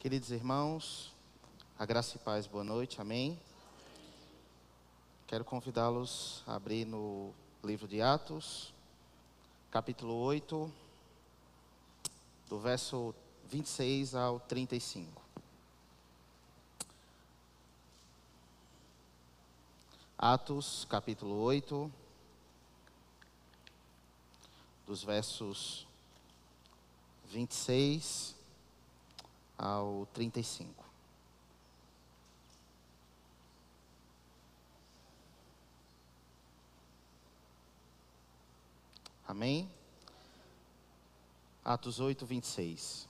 Queridos irmãos, a graça e paz, boa noite, amém? Quero convidá-los a abrir no livro de Atos, capítulo 8, do verso 26 ao 35. Atos, capítulo 8, dos versos 26 ao 35. Amém? Atos 8, 26.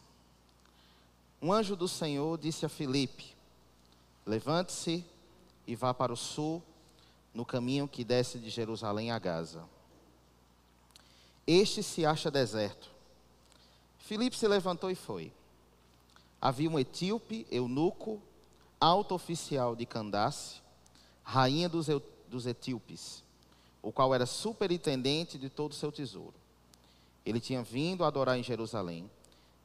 Um anjo do Senhor disse a Filipe: levante-se e vá para o sul, no caminho que desce de Jerusalém a Gaza. Este se acha deserto. Filipe se levantou e foi. Havia um etíope, eunuco, alto oficial de Candace, rainha dos etíopes, o qual era superintendente de todo o seu tesouro. Ele tinha vindo a adorar em Jerusalém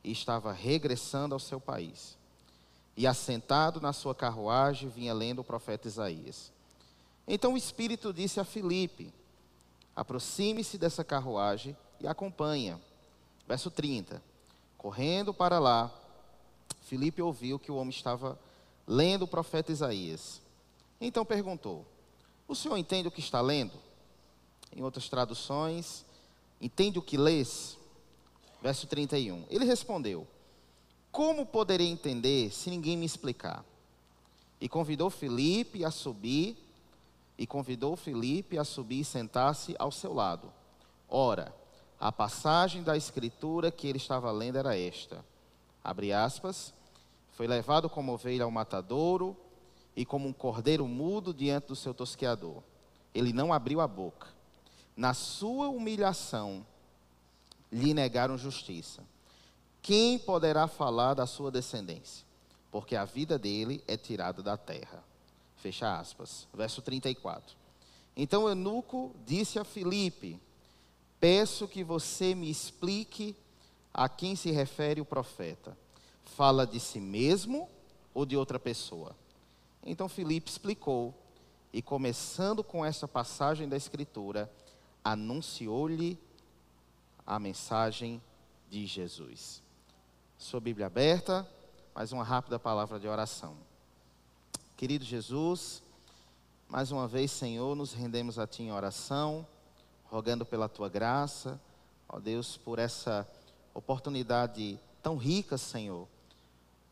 e estava regressando ao seu país. E assentado na sua carruagem, vinha lendo o profeta Isaías. Então o Espírito disse a Filipe: aproxime-se dessa carruagem e acompanha. Verso 30. Correndo para lá, Filipe ouviu que o homem estava lendo o profeta Isaías. Então perguntou: o senhor entende o que está lendo? Em outras traduções, entende o que lês? Verso 31. Ele respondeu: como poderei entender se ninguém me explicar? E convidou Filipe a subir e sentar-se ao seu lado. Ora, a passagem da escritura que ele estava lendo era esta, abre aspas: foi levado como ovelha ao matadouro e como um cordeiro mudo diante do seu tosqueador. Ele não abriu a boca. Na sua humilhação, lhe negaram justiça. Quem poderá falar da sua descendência? Porque a vida dele é tirada da terra. Fecha aspas. Verso 34. Então o eunuco disse a Filipe: peço que você me explique a quem se refere o profeta. Fala de si mesmo ou de outra pessoa? Então Filipe explicou, e começando com essa passagem da escritura, anunciou-lhe a mensagem de Jesus. Sua Bíblia aberta, mais uma rápida palavra de oração. Querido Jesus, mais uma vez, Senhor, nos rendemos a Ti em oração, rogando pela Tua graça, ó Deus, por essa oportunidade tão rica, Senhor,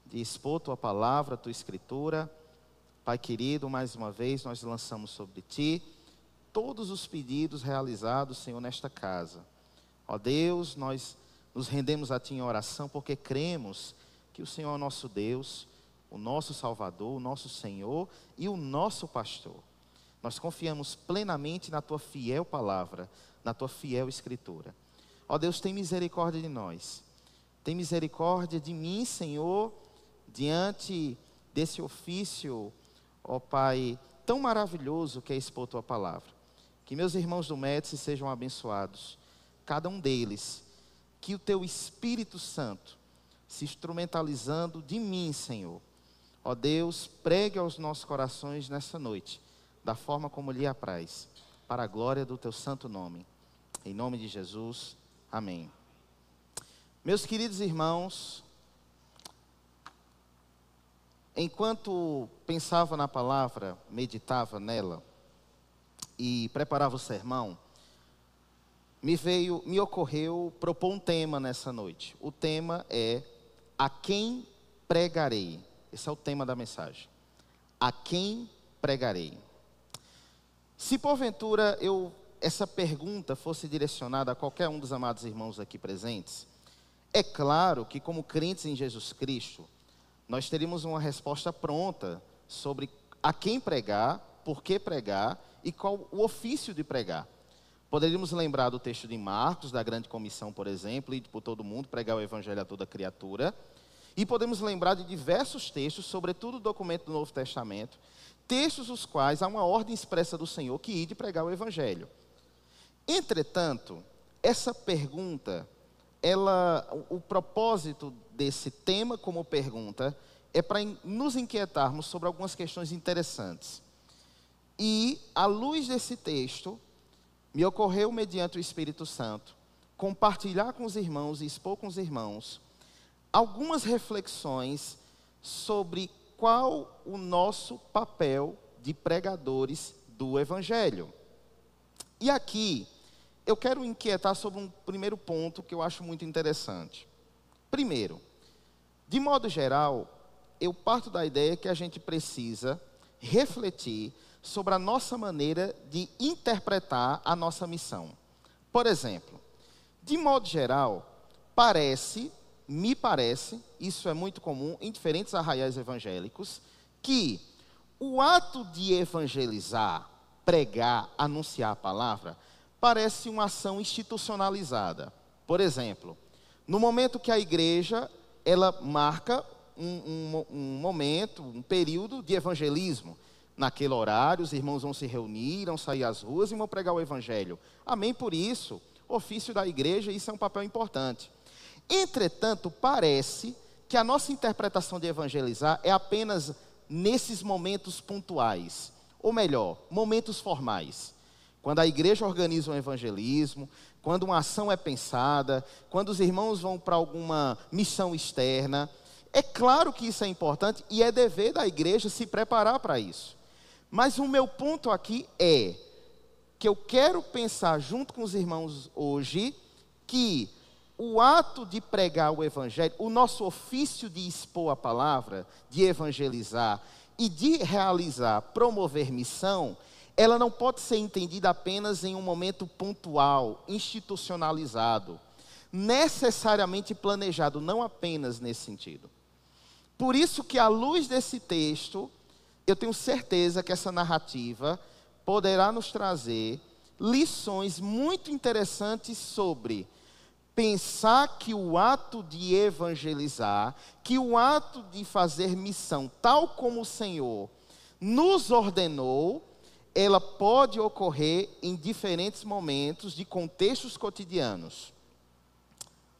de expor Tua palavra, Tua escritura. Pai querido, mais uma vez nós lançamos sobre Ti todos os pedidos realizados, Senhor, nesta casa. Ó Deus, nós nos rendemos a Ti em oração porque cremos que o Senhor é o nosso Deus, o nosso Salvador, o nosso Senhor e o nosso pastor. Nós confiamos plenamente na Tua fiel palavra, na Tua fiel escritura. Ó Deus, tem misericórdia de nós. Tem misericórdia de mim, Senhor, diante desse ofício, ó Pai, tão maravilhoso que é expor Tua palavra. Que meus irmãos do Médici sejam abençoados, cada um deles. Que o Teu Espírito Santo, se instrumentalizando de mim, Senhor, ó Deus, pregue aos nossos corações nessa noite, da forma como lhe apraz, para a glória do Teu santo nome. Em nome de Jesus, amém. Meus queridos irmãos, enquanto pensava na palavra, meditava nela e preparava o sermão, me ocorreu propor um tema nessa noite. O tema é: a quem pregarei? Esse é o tema da mensagem. A quem pregarei? Se porventura essa pergunta fosse direcionada a qualquer um dos amados irmãos aqui presentes, é claro que, como crentes em Jesus Cristo, nós teríamos uma resposta pronta sobre a quem pregar, por que pregar e qual o ofício de pregar. Poderíamos lembrar do texto de Marcos, da grande comissão, por exemplo, e por todo mundo, pregar o evangelho a toda criatura. E podemos lembrar de diversos textos, sobretudo o documento do Novo Testamento, textos os quais há uma ordem expressa do Senhor que ide pregar o evangelho. Entretanto, essa pergunta, o propósito desse tema como pergunta é para nos inquietarmos sobre algumas questões interessantes. E, à luz desse texto, me ocorreu, mediante o Espírito Santo, compartilhar com os irmãos e expor com os irmãos algumas reflexões sobre qual o nosso papel de pregadores do Evangelho. E aqui, eu quero inquietar sobre um primeiro ponto que eu acho muito interessante. Primeiro, de modo geral, eu parto da ideia que a gente precisa refletir sobre a nossa maneira de interpretar a nossa missão. Por exemplo, de modo geral, me parece, isso é muito comum em diferentes arraiais evangélicos, que o ato de evangelizar, pregar, anunciar a palavra, parece uma ação institucionalizada. Por exemplo, no momento que a igreja, ela marca um momento, um período de evangelismo. Naquele horário, os irmãos vão se reunir, vão sair às ruas e vão pregar o evangelho. Amém por isso, ofício da igreja, isso é um papel importante. Entretanto, parece que a nossa interpretação de evangelizar é apenas nesses momentos pontuais, ou melhor, momentos formais. Quando a igreja organiza um evangelismo, quando uma ação é pensada, quando os irmãos vão para alguma missão externa. É claro que isso é importante e é dever da igreja se preparar para isso. Mas o meu ponto aqui é que eu quero pensar junto com os irmãos hoje que o ato de pregar o evangelho, o nosso ofício de expor a palavra, de evangelizar e de realizar, promover missão, ela não pode ser entendida apenas em um momento pontual, institucionalizado, necessariamente planejado, não apenas nesse sentido. Por isso que, à luz desse texto, eu tenho certeza que essa narrativa poderá nos trazer lições muito interessantes sobre pensar que o ato de evangelizar, que o ato de fazer missão, tal como o Senhor nos ordenou, ela pode ocorrer em diferentes momentos de contextos cotidianos.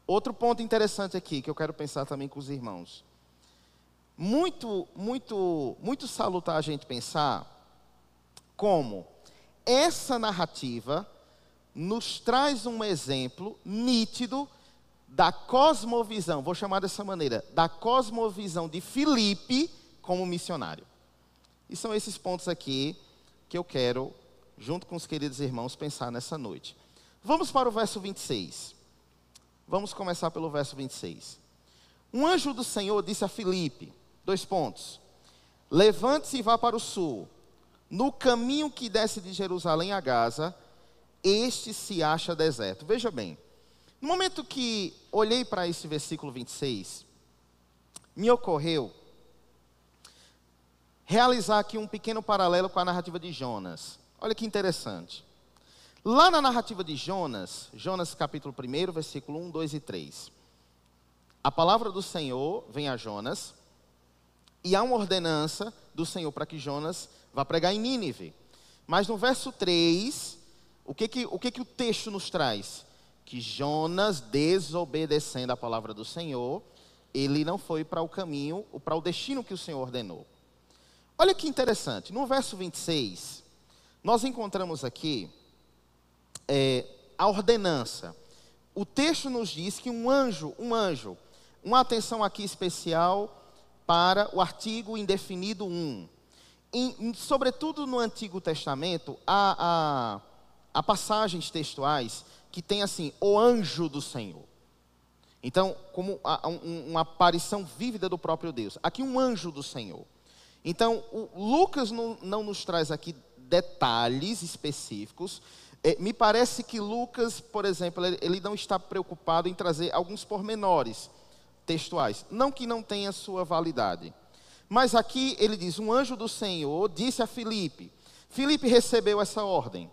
Outro ponto interessante aqui, que eu quero pensar também com os irmãos. Muito salutar a gente pensar como essa narrativa nos traz um exemplo nítido da cosmovisão, vou chamar dessa maneira, da cosmovisão de Filipe como missionário. E são esses pontos aqui que eu quero, junto com os queridos irmãos, pensar nessa noite. Vamos para o verso 26. Vamos começar pelo verso 26. Um anjo do Senhor disse a Filipe, 2 pontos. Levante-se e vá para o sul. No caminho que desce de Jerusalém a Gaza, este se acha deserto. Veja bem, no momento que olhei para esse versículo 26, me ocorreu realizar aqui um pequeno paralelo com a narrativa de Jonas. Olha que interessante. Lá na narrativa de Jonas, Jonas capítulo 1, versículo 1, 2 e 3. A palavra do Senhor vem a Jonas, e há uma ordenança do Senhor para que Jonas vá pregar em Nínive. Mas no verso 3, o que o texto nos traz? Que Jonas, desobedecendo a palavra do Senhor, ele não foi para o caminho, ou para o destino que o Senhor ordenou. Olha que interessante, no verso 26, nós encontramos aqui a ordenança. O texto nos diz que um anjo, uma atenção aqui especial para o artigo indefinido 1. Sobretudo no Antigo Testamento, há passagens textuais que tem assim, o anjo do Senhor. Então, como uma aparição vívida do próprio Deus. Aqui um anjo do Senhor. Então, Lucas não nos traz aqui detalhes específicos. Me parece que Lucas, por exemplo, ele não está preocupado em trazer alguns pormenores textuais. Não que não tenha sua validade. Mas aqui ele diz, um anjo do Senhor disse a Filipe. Filipe recebeu essa ordem.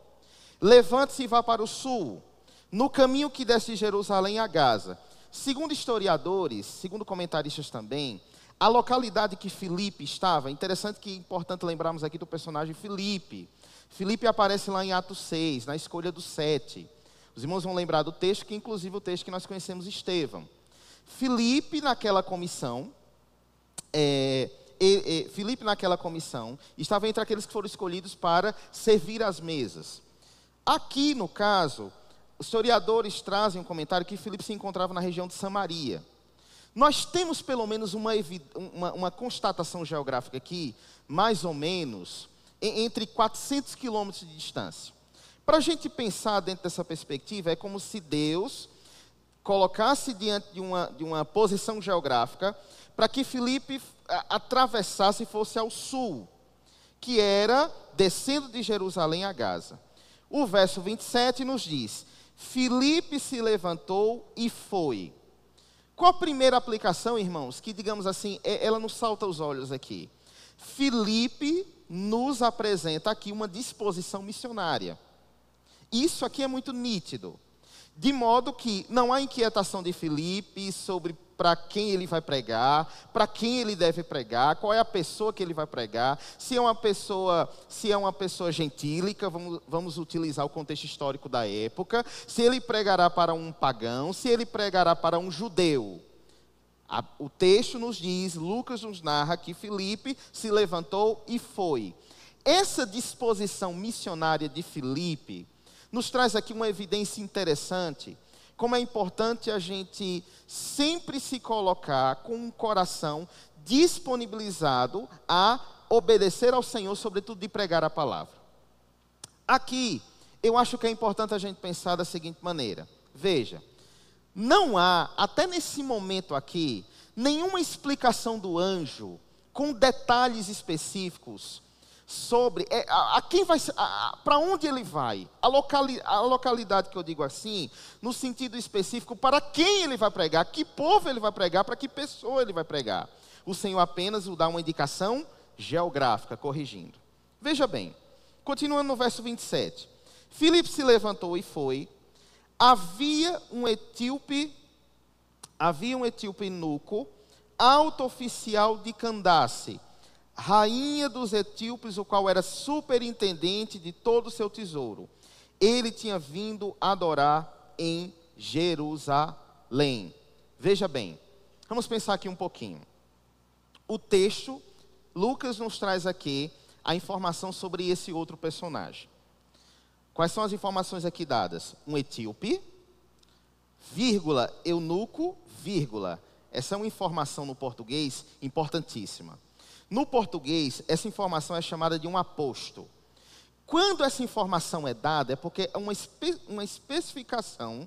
Levante-se e vá para o sul, no caminho que desce de Jerusalém a Gaza. Segundo historiadores, segundo comentaristas também, a localidade que Filipe estava, interessante que é importante lembrarmos aqui do personagem Filipe. Filipe aparece lá em Atos 6, na escolha dos 7. Os irmãos vão lembrar do texto, que inclusive o texto que nós conhecemos, Estevão. Filipe naquela comissão, estava entre aqueles que foram escolhidos para servir às mesas. Aqui, no caso, os historiadores trazem um comentário que Filipe se encontrava na região de Samaria. Nós temos pelo menos uma constatação geográfica aqui, mais ou menos, entre 400 quilômetros de distância. Para a gente pensar dentro dessa perspectiva, é como se Deus colocasse diante de uma posição geográfica para que Filipe atravessasse e fosse ao sul, que era descendo de Jerusalém a Gaza. O verso 27 nos diz: Filipe se levantou e foi. Qual a primeira aplicação, irmãos, que, digamos assim, ela nos salta aos olhos aqui? Filipe nos apresenta aqui uma disposição missionária. Isso aqui é muito nítido. De modo que não há inquietação de Filipe sobre para quem ele vai pregar, para quem ele deve pregar, qual é a pessoa que ele vai pregar, se é uma pessoa gentílica, vamos utilizar o contexto histórico da época, se ele pregará para um pagão, se ele pregará para um judeu. O texto nos diz, Lucas nos narra que Filipe se levantou e foi. Essa disposição missionária de Filipe nos traz aqui uma evidência interessante, como é importante a gente sempre se colocar com um coração disponibilizado a obedecer ao Senhor, sobretudo de pregar a palavra. Aqui, eu acho que é importante a gente pensar da seguinte maneira. Veja, não há, até nesse momento aqui, nenhuma explicação do anjo com detalhes específicos sobre para onde ele vai, a localidade que eu digo assim, no sentido específico, para quem ele vai pregar, que povo ele vai pregar, para que pessoa ele vai pregar. O Senhor apenas o dá uma indicação geográfica, corrigindo. Veja bem, continuando no verso 27. Filipe se levantou e foi. Havia um etíope eunuco, alto oficial de Candace, rainha dos etíopes, o qual era superintendente de todo o seu tesouro. Ele tinha vindo adorar em Jerusalém. Veja bem, vamos pensar aqui um pouquinho. O texto, Lucas nos traz aqui a informação sobre esse outro personagem. Quais são as informações aqui dadas? Um etíope, vírgula, eunuco, vírgula. Essa é uma informação no português importantíssima. No português, essa informação é chamada de um aposto. Quando essa informação é dada, é porque é uma especificação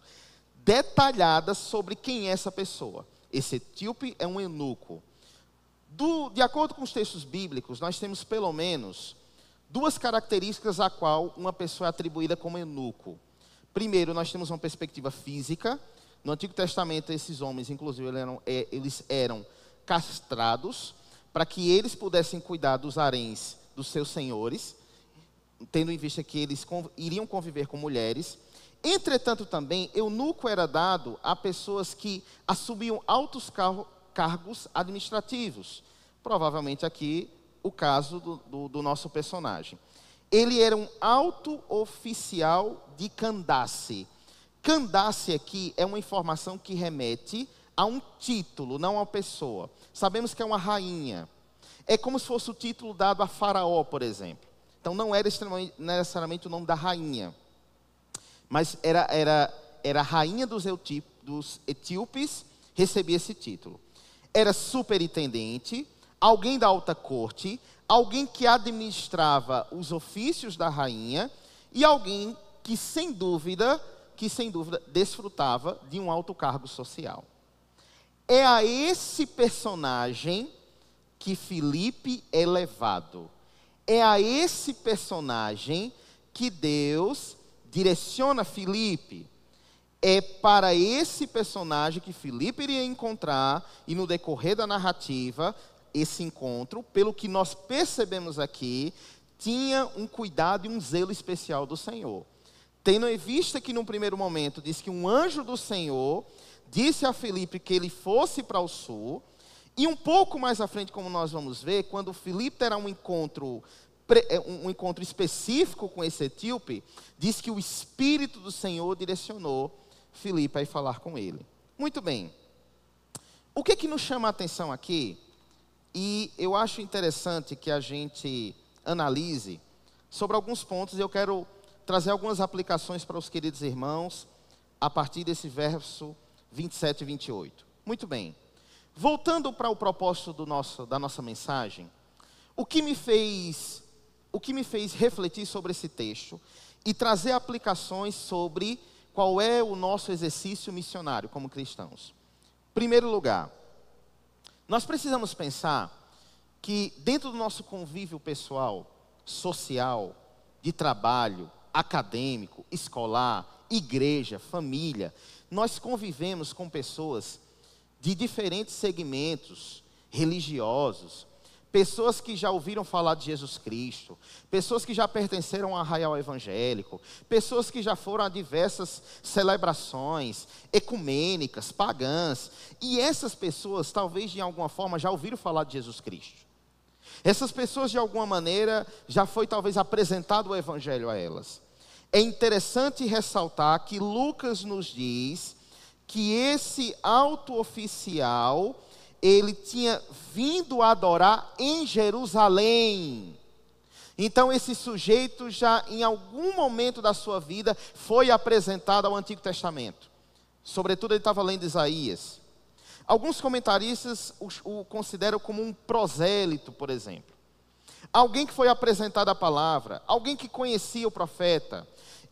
detalhada sobre quem é essa pessoa. Esse etíope é um eunuco. De acordo com os textos bíblicos, nós temos pelo menos duas características a qual uma pessoa é atribuída como eunuco. Primeiro, nós temos uma perspectiva física. No Antigo Testamento, esses homens, inclusive, eles eram castrados, para que eles pudessem cuidar dos haréns dos seus senhores, tendo em vista que eles iriam conviver com mulheres. Entretanto, também, eunuco era dado a pessoas que assumiam altos cargos administrativos. Provavelmente aqui, o caso do nosso personagem. Ele era um alto oficial de Candace. Candace aqui é uma informação que remete a um título, não a uma pessoa. Sabemos que é uma rainha. É como se fosse o título dado a Faraó, por exemplo. Então não era necessariamente o nome da rainha, mas era a rainha dos etíopes, recebia esse título. Era superintendente, alguém da alta corte, alguém que administrava os ofícios da rainha e alguém que sem dúvida desfrutava de um alto cargo social. É a esse personagem que Filipe é levado. É a esse personagem que Deus direciona Filipe. É para esse personagem que Filipe iria encontrar, e no decorrer da narrativa, esse encontro, pelo que nós percebemos aqui, tinha um cuidado e um zelo especial do Senhor. Tendo em vista que, num primeiro momento, diz que um anjo do Senhor disse a Filipe que ele fosse para o sul, e um pouco mais à frente, como nós vamos ver, quando Filipe terá um encontro um encontro específico com esse etíope, diz que o Espírito do Senhor direcionou Filipe a ir falar com ele. Muito bem. O que nos chama a atenção aqui, e eu acho interessante que a gente analise sobre alguns pontos, eu quero trazer algumas aplicações para os queridos irmãos, a partir desse verso 27 e 28. Muito bem. Voltando para o propósito da nossa mensagem, o que me fez refletir sobre esse texto e trazer aplicações sobre qual é o nosso exercício missionário como cristãos. Em primeiro lugar, nós precisamos pensar que dentro do nosso convívio pessoal, social, de trabalho, acadêmico, escolar, igreja, família, nós convivemos com pessoas de diferentes segmentos religiosos, pessoas que já ouviram falar de Jesus Cristo, pessoas que já pertenceram ao arraial evangélico, pessoas que já foram a diversas celebrações ecumênicas, pagãs, e essas pessoas talvez de alguma forma já ouviram falar de Jesus Cristo. Essas pessoas de alguma maneira já foi talvez apresentado o evangelho a elas. É interessante ressaltar que Lucas nos diz que esse alto oficial, ele tinha vindo adorar em Jerusalém. Então esse sujeito já em algum momento da sua vida foi apresentado ao Antigo Testamento. Sobretudo ele estava lendo Isaías. Alguns comentaristas o consideram como um prosélito, por exemplo. Alguém que foi apresentado a palavra, alguém que conhecia o profeta.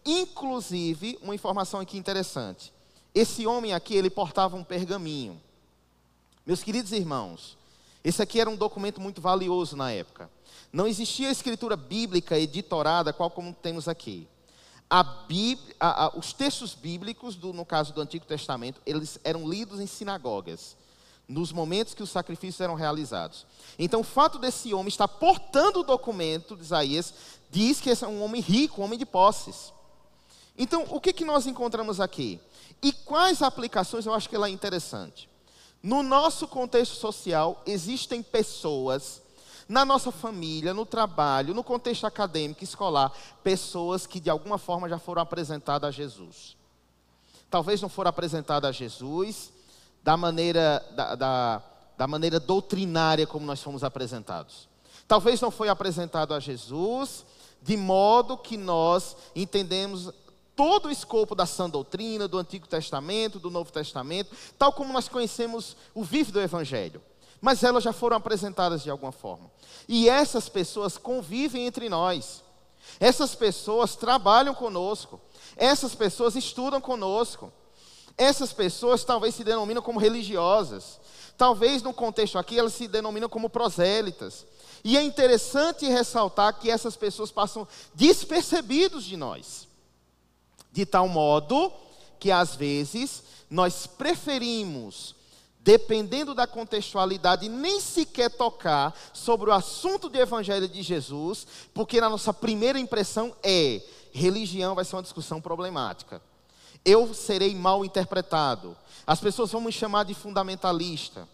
Inclusive, uma informação aqui interessante. Esse homem aqui, ele portava um pergaminho. Meus queridos irmãos, esse aqui era um documento muito valioso na época. Não existia escritura bíblica editorada, qual como temos aqui. Os textos bíblicos, no caso do Antigo Testamento, eles eram lidos em sinagogas, nos momentos que os sacrifícios eram realizados. Então, o fato desse homem estar portando o documento de Isaías, diz que esse é um homem rico, um homem de posses. Então, o que nós encontramos aqui? E quais aplicações eu acho que ela é interessante? No nosso contexto social, existem pessoas, na nossa família, no trabalho, no contexto acadêmico, escolar, pessoas que de alguma forma já foram apresentadas a Jesus. Talvez não foram apresentadas a Jesus da maneira doutrinária como nós fomos apresentados. Talvez não foi apresentado a Jesus de modo que nós entendemos todo o escopo da sã doutrina, do Antigo Testamento, do Novo Testamento, tal como nós conhecemos o vívido Evangelho. Mas elas já foram apresentadas de alguma forma. E essas pessoas convivem entre nós. Essas pessoas trabalham conosco. Essas pessoas estudam conosco. Essas pessoas talvez se denominam como religiosas. Talvez no contexto aqui elas se denominam como prosélitas. E é interessante ressaltar que essas pessoas passam despercebidos de nós. De tal modo que às vezes nós preferimos, dependendo da contextualidade, nem sequer tocar sobre o assunto do Evangelho de Jesus, porque na nossa primeira impressão religião vai ser uma discussão problemática. Eu serei mal interpretado. As pessoas vão me chamar de fundamentalista.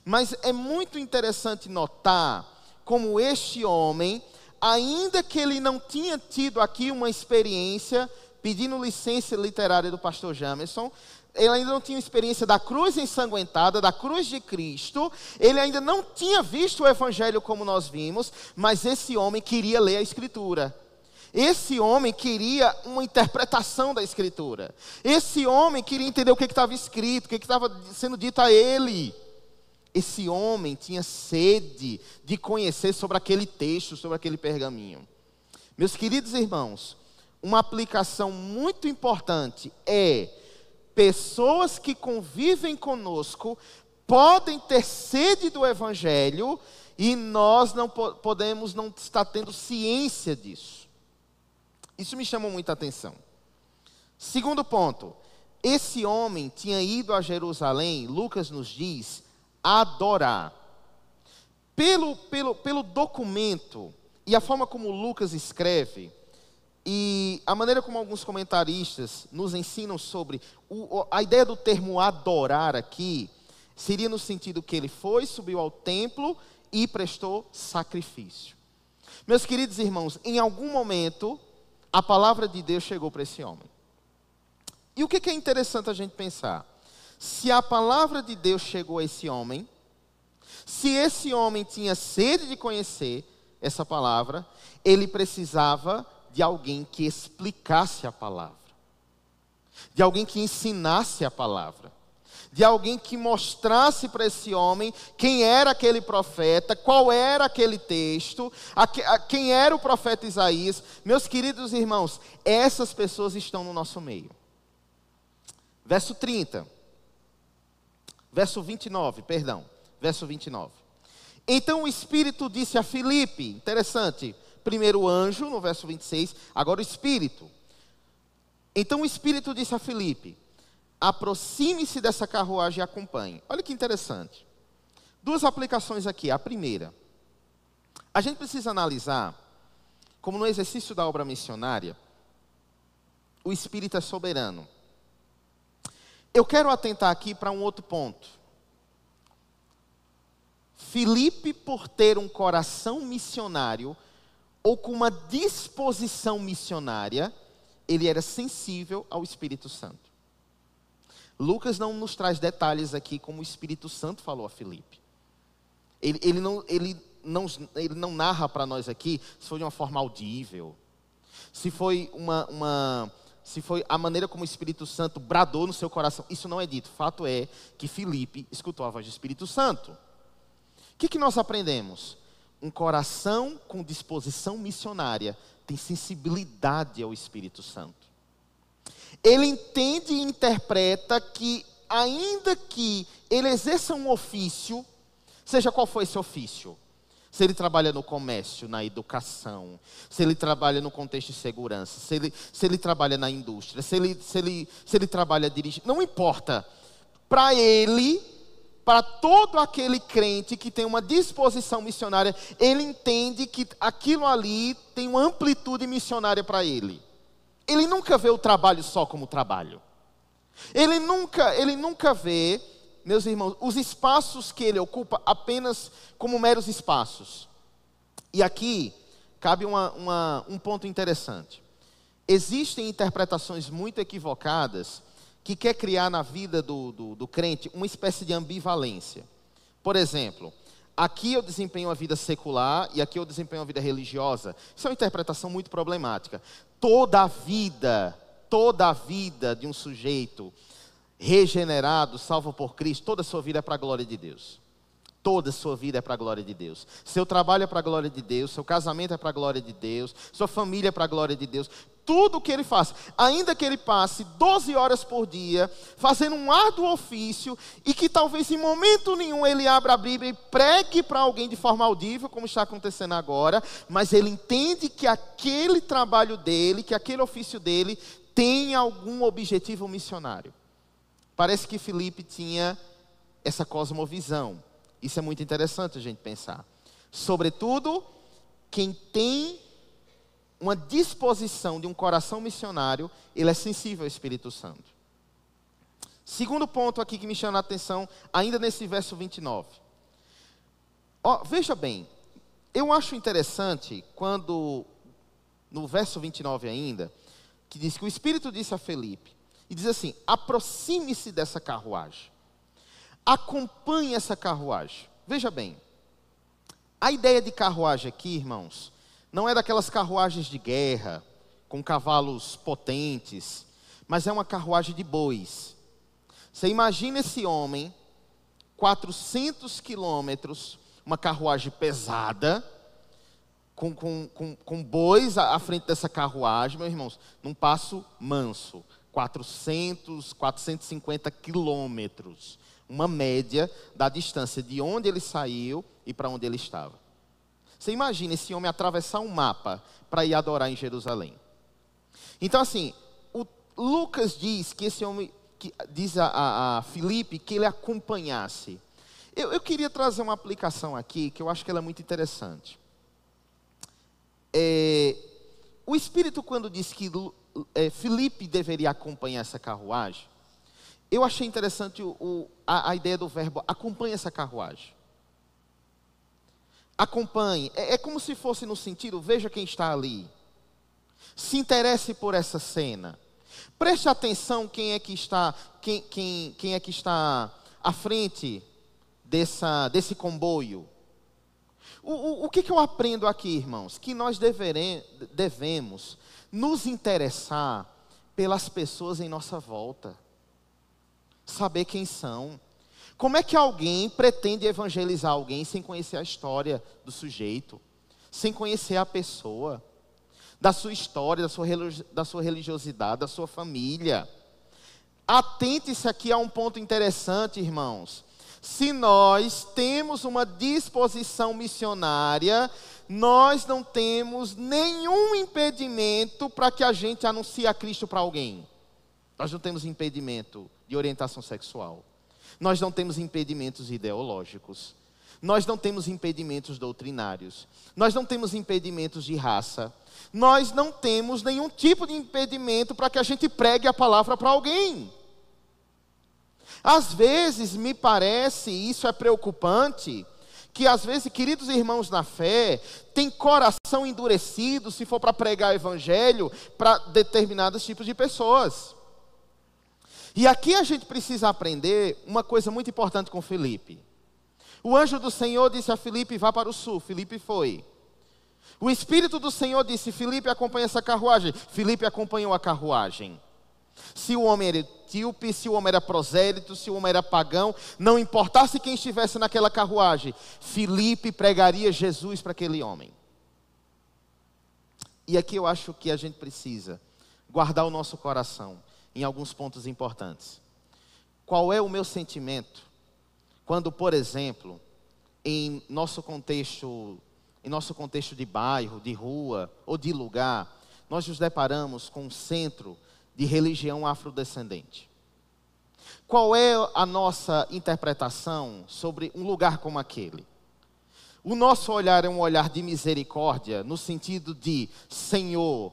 Mas é muito interessante notar como este homem, ainda que ele não tinha tido aqui uma experiência, pedindo licença literária do pastor Jamerson, ele ainda não tinha experiência da cruz ensanguentada, da cruz de Cristo, ele ainda não tinha visto o Evangelho como nós vimos, mas esse homem queria ler a Escritura. Esse homem queria uma interpretação da Escritura. Esse homem queria entender o que estava escrito, o que estava sendo dito a ele. Esse homem tinha sede de conhecer sobre aquele texto, sobre aquele pergaminho. Meus queridos irmãos, uma aplicação muito importante é: pessoas que convivem conosco podem ter sede do Evangelho e nós não podemos não estar tendo ciência disso. Isso me chamou muita atenção. Segundo ponto, esse homem tinha ido a Jerusalém, Lucas nos diz, adorar. Pelo documento e a forma como Lucas escreve, e a maneira como alguns comentaristas nos ensinam sobre a ideia do termo adorar aqui, seria no sentido que ele subiu ao templo e prestou sacrifício. Meus queridos irmãos, em algum momento, a palavra de Deus chegou para esse homem. E o que é interessante a gente pensar? Se a palavra de Deus chegou a esse homem, se esse homem tinha sede de conhecer essa palavra, ele precisava de alguém que explicasse a palavra, de alguém que ensinasse a palavra, de alguém que mostrasse para esse homem quem era aquele profeta, qual era aquele texto, quem era o profeta Isaías. Meus queridos irmãos, essas pessoas estão no nosso meio. Verso 30, verso 29, perdão, verso 29. Então o Espírito disse a Filipe, interessante, primeiro o anjo, no verso 26, agora o Espírito. Então o Espírito disse a Filipe: aproxime-se dessa carruagem e acompanhe. Olha que interessante. Duas aplicações aqui. A primeira, a gente precisa analisar como no exercício da obra missionária, o Espírito é soberano. Eu quero atentar aqui para um outro ponto. Filipe, por ter um coração missionário, ou com uma disposição missionária, ele era sensível ao Espírito Santo. Lucas não nos traz detalhes aqui como o Espírito Santo falou a Filipe. Ele não narra para nós aqui se foi de uma forma audível, se foi se foi a maneira como o Espírito Santo bradou no seu coração. Isso não é dito. Fato é que Filipe escutou a voz do Espírito Santo. O que nós aprendemos? Um coração com disposição missionária tem sensibilidade ao Espírito Santo. Ele entende e interpreta que, ainda que ele exerça um ofício, seja qual for esse ofício, se ele trabalha no comércio, na educação, se ele trabalha no contexto de segurança, se ele trabalha na indústria, se ele trabalha dirigindo, não importa. Para ele, para todo aquele crente que tem uma disposição missionária, ele entende que aquilo ali tem uma amplitude missionária para ele. Ele nunca vê o trabalho só como trabalho. Ele nunca vê, meus irmãos, os espaços que ele ocupa apenas como meros espaços. E aqui cabe um ponto interessante. Existem interpretações muito equivocadas que quer criar na vida do crente uma espécie de ambivalência. Por exemplo, aqui eu desempenho a vida secular e aqui eu desempenho a vida religiosa. Isso é uma interpretação muito problemática. Toda a vida de um sujeito regenerado, salvo por Cristo, toda a sua vida é para a glória de Deus. Toda a sua vida é para a glória de Deus. Seu trabalho é para a glória de Deus, seu casamento é para a glória de Deus, sua família é para a glória de Deus. Tudo o que ele faz, ainda que ele passe 12 horas por dia, fazendo um árduo ofício, e que talvez em momento nenhum ele abra a Bíblia e pregue para alguém de forma audível, como está acontecendo agora, mas ele entende que aquele trabalho dele, que aquele ofício dele, tem algum objetivo missionário. Parece que Filipe tinha essa cosmovisão. Isso é muito interessante a gente pensar. Sobretudo, quem tem uma disposição de um coração missionário, ele é sensível ao Espírito Santo. Segundo ponto aqui que me chama a atenção, ainda nesse verso 29. Veja bem, eu acho interessante quando, no verso 29 ainda, que diz que o Espírito disse a Filipe, e diz assim: aproxime-se dessa carruagem. Acompanhe essa carruagem. Veja bem, a ideia de carruagem aqui, irmãos, não é daquelas carruagens de guerra, com cavalos potentes, mas é uma carruagem de bois. Você imagina esse homem, 400 quilômetros, uma carruagem pesada, com bois à frente dessa carruagem, meus irmãos, num passo manso, 450 quilômetros. Uma média da distância de onde ele saiu e para onde ele estava. Você imagina esse homem atravessar um mapa para ir adorar em Jerusalém. Então assim, o Lucas diz que esse homem, diz a Filipe que ele acompanhasse. Eu queria trazer uma aplicação aqui, que eu acho que ela é muito interessante. O Espírito, quando diz que Filipe deveria acompanhar essa carruagem, eu achei interessante a ideia do verbo acompanha essa carruagem. Acompanhe. É como se fosse no sentido, veja quem está ali. Se interesse por essa cena. Preste atenção quem é que está à frente desse comboio. O que eu aprendo aqui, irmãos? Que nós devemos nos interessar pelas pessoas em nossa volta. Saber quem são. Como é que alguém pretende evangelizar alguém sem conhecer a história do sujeito? Sem conhecer a pessoa? Da sua história, da sua religiosidade, da sua família. Atente-se aqui a um ponto interessante, irmãos. Se nós temos uma disposição missionária, nós não temos nenhum impedimento para que a gente anuncie a Cristo para alguém. Nós não temos impedimento de orientação sexual. Nós não temos impedimentos ideológicos. Nós não temos impedimentos doutrinários. Nós não temos impedimentos de raça. Nós não temos nenhum tipo de impedimento para que a gente pregue a palavra para alguém. Às vezes, me parece, isso é preocupante, que às vezes, queridos irmãos na fé, tem coração endurecido se for para pregar o evangelho para determinados tipos de pessoas. E aqui a gente precisa aprender uma coisa muito importante com Filipe. O anjo do Senhor disse a Filipe, vá para o sul. Filipe foi. O Espírito do Senhor disse, Filipe, acompanha essa carruagem. Filipe acompanhou a carruagem. Se o homem era etíope, se o homem era prosélito, se o homem era pagão, não importasse quem estivesse naquela carruagem, Filipe pregaria Jesus para aquele homem. E aqui eu acho que a gente precisa guardar o nosso coração em alguns pontos importantes. Qual é o meu sentimento quando, por exemplo, em nosso contexto de bairro, de rua ou de lugar, nós nos deparamos com um centro de religião afrodescendente? Qual é a nossa interpretação sobre um lugar como aquele? O nosso olhar é um olhar de misericórdia, no sentido de, Senhor,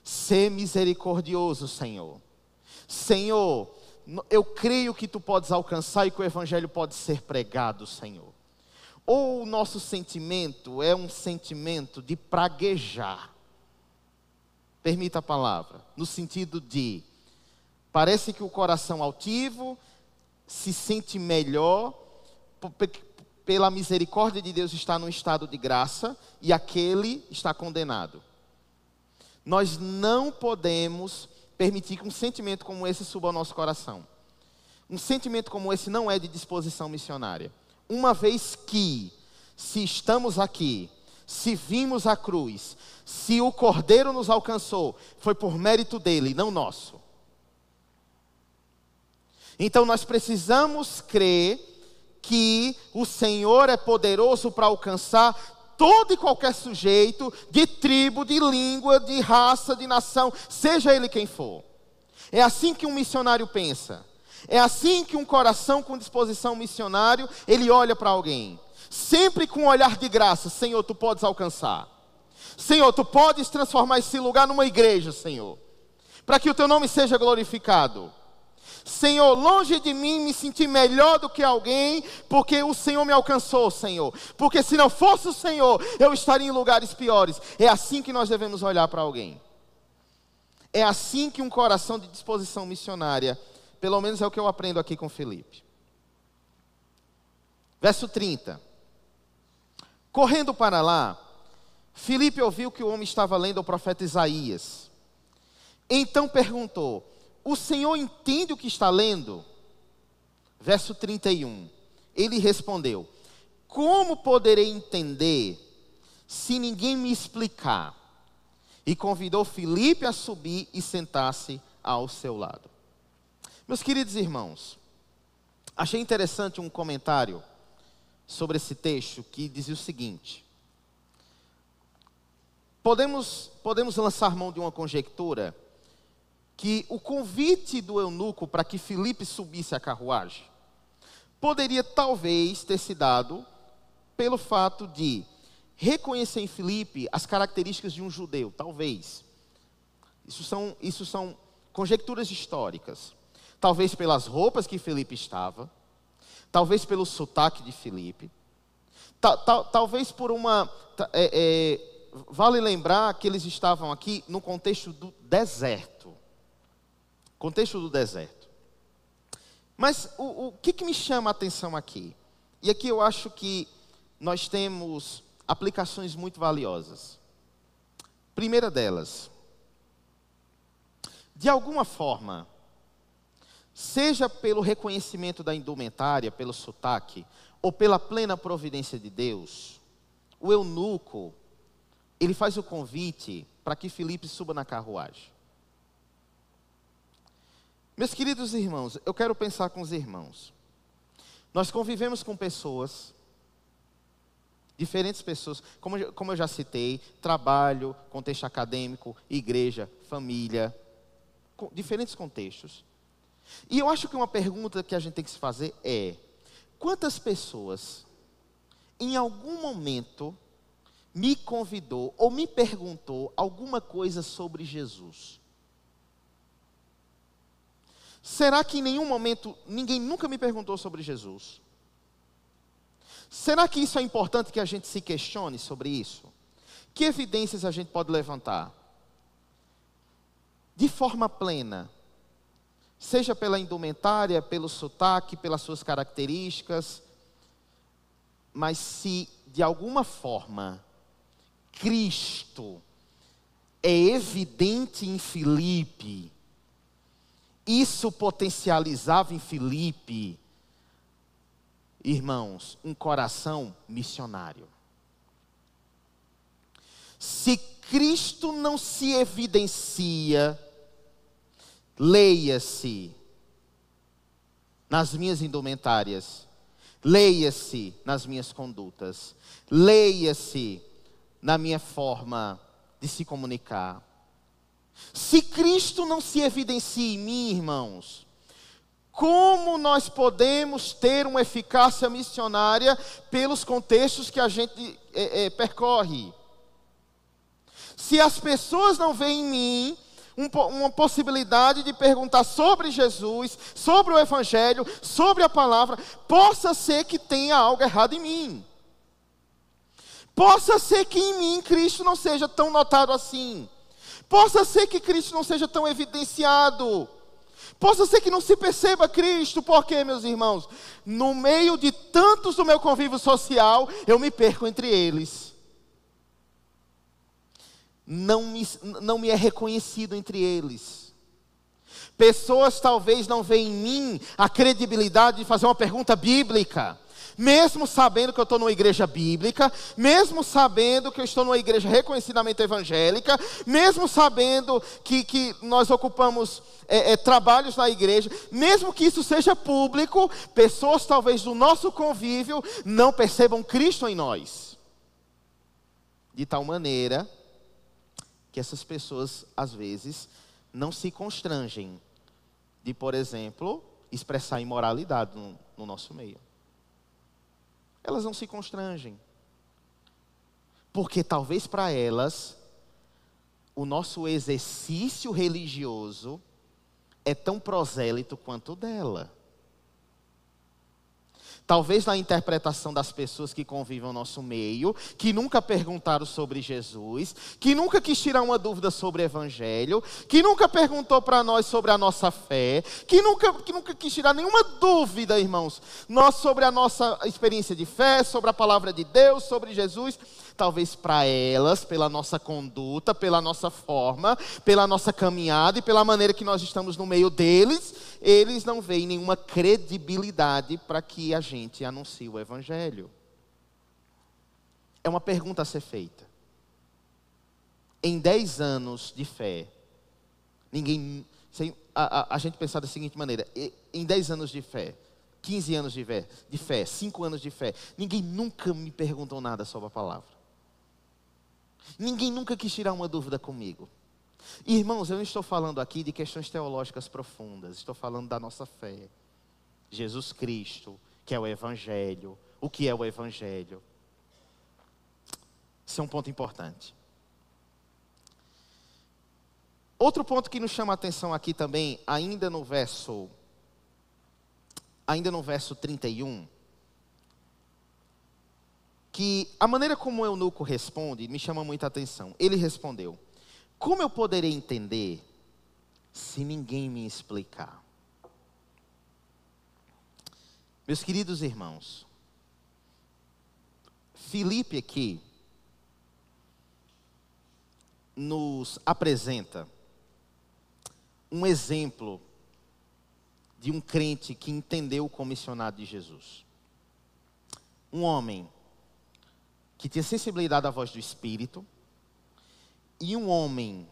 sê misericordioso, Senhor. Senhor, eu creio que Tu podes alcançar e que o Evangelho pode ser pregado, Senhor. Ou o nosso sentimento é um sentimento de praguejar. Permita a palavra, no sentido de, parece que o coração altivo se sente melhor, pela misericórdia de Deus está num estado de graça, e aquele está condenado. Nós não podemos permitir que um sentimento como esse suba ao nosso coração. Um sentimento como esse não é de disposição missionária. Uma vez que, se estamos aqui, se vimos a cruz, se o Cordeiro nos alcançou, foi por mérito dele, não nosso. Então nós precisamos crer que o Senhor é poderoso para alcançar todo e qualquer sujeito, de tribo, de língua, de raça, de nação, seja ele quem for. É assim que um missionário pensa. É assim que um coração com disposição missionário, ele olha para alguém. Sempre com um olhar de graça. Senhor, Tu podes alcançar. Senhor, Tu podes transformar esse lugar numa igreja, Senhor, para que o Teu nome seja glorificado. Senhor, longe de mim me sentir melhor do que alguém, porque o Senhor me alcançou, Senhor. Porque se não fosse o Senhor, eu estaria em lugares piores. É assim que nós devemos olhar para alguém. É assim que um coração de disposição missionária, pelo menos é o que eu aprendo aqui com Filipe. Verso 30. Correndo para lá, Filipe ouviu que o homem estava lendo o profeta Isaías. Então perguntou, o Senhor entende o que está lendo? Verso 31. Ele respondeu, como poderei entender se ninguém me explicar? E convidou Filipe a subir e sentar-se ao seu lado. Meus queridos irmãos, achei interessante um comentário sobre esse texto que dizia o seguinte: podemos lançar mão de uma conjectura que o convite do eunuco para que Filipe subisse a carruagem poderia talvez ter se dado pelo fato de reconhecer em Filipe as características de um judeu, talvez. Isso são conjecturas históricas. Talvez pelas roupas que Filipe estava, talvez pelo sotaque de Filipe, Talvez por uma... vale lembrar que eles estavam aqui no contexto do deserto. Contexto do deserto. Mas o que me chama a atenção aqui? E aqui eu acho que nós temos aplicações muito valiosas. Primeira delas, de alguma forma, seja pelo reconhecimento da indumentária, pelo sotaque, ou pela plena providência de Deus, o eunuco, ele faz o convite para que Filipe suba na carruagem. Meus queridos irmãos, eu quero pensar com os irmãos. Nós convivemos com pessoas, diferentes pessoas, como eu já citei, trabalho, contexto acadêmico, igreja, família, diferentes contextos. E eu acho que uma pergunta que a gente tem que se fazer é: quantas pessoas, em algum momento, me convidou ou me perguntou alguma coisa sobre Jesus? Será que em nenhum momento ninguém nunca me perguntou sobre Jesus? Será que isso é importante que a gente se questione sobre isso? Que evidências a gente pode levantar? De forma plena, seja pela indumentária, pelo sotaque, pelas suas características, mas se de alguma forma Cristo é evidente em Filipe, isso potencializava em Filipe, irmãos, um coração missionário. Se Cristo não se evidencia, leia-se nas minhas indumentárias, leia-se nas minhas condutas, leia-se na minha forma de se comunicar. Se Cristo não se evidencia em mim, irmãos, como nós podemos ter uma eficácia missionária pelos contextos que a gente percorre? Se as pessoas não veem em mim uma possibilidade de perguntar sobre Jesus, sobre o Evangelho, sobre a palavra, possa ser que tenha algo errado em mim. Possa ser que em mim Cristo não seja tão notado assim. Possa ser que Cristo não seja tão evidenciado. Possa ser que não se perceba Cristo. Por quê, meus irmãos? No meio de tantos do meu convívio social, eu me perco entre eles. Não me é reconhecido entre eles. Pessoas talvez não veem em mim a credibilidade de fazer uma pergunta bíblica. Mesmo sabendo que eu estou numa igreja bíblica, mesmo sabendo que eu estou numa igreja reconhecidamente evangélica, mesmo sabendo que nós ocupamos trabalhos na igreja, mesmo que isso seja público, pessoas talvez do nosso convívio não percebam Cristo em nós. De tal maneira que essas pessoas, às vezes, não se constrangem de, por exemplo, expressar imoralidade no nosso meio. Elas não se constrangem. Porque talvez para elas, o nosso exercício religioso é tão prosélito quanto o dela. Talvez na interpretação das pessoas que convivem no nosso meio, que nunca perguntaram sobre Jesus, que nunca quis tirar uma dúvida sobre o Evangelho, que nunca perguntou para nós sobre a nossa fé, que nunca quis tirar nenhuma dúvida, irmãos, sobre a nossa experiência de fé, sobre a palavra de Deus, sobre Jesus. Talvez para elas, pela nossa conduta, pela nossa forma, pela nossa caminhada e pela maneira que nós estamos no meio deles, eles não veem nenhuma credibilidade para que a gente anuncie o Evangelho. É uma pergunta a ser feita. Em 10 anos de fé, a gente pensar da seguinte maneira: em 10 anos de fé, 15 anos de fé, 5 anos de fé, ninguém nunca me perguntou nada sobre a palavra. Ninguém nunca quis tirar uma dúvida comigo. Irmãos, eu não estou falando aqui de questões teológicas profundas. Estou falando da nossa fé. Jesus Cristo, que é o Evangelho. O que é o Evangelho? Isso é um ponto importante. Outro ponto que nos chama a atenção aqui também, ainda no verso 31... que a maneira como o eunuco responde me chama muita atenção. Ele respondeu: como eu poderei entender se ninguém me explicar? Meus queridos irmãos, Filipe aqui nos apresenta um exemplo de um crente que entendeu o comissionado de Jesus. Um homem que tinha sensibilidade à voz do Espírito e um homem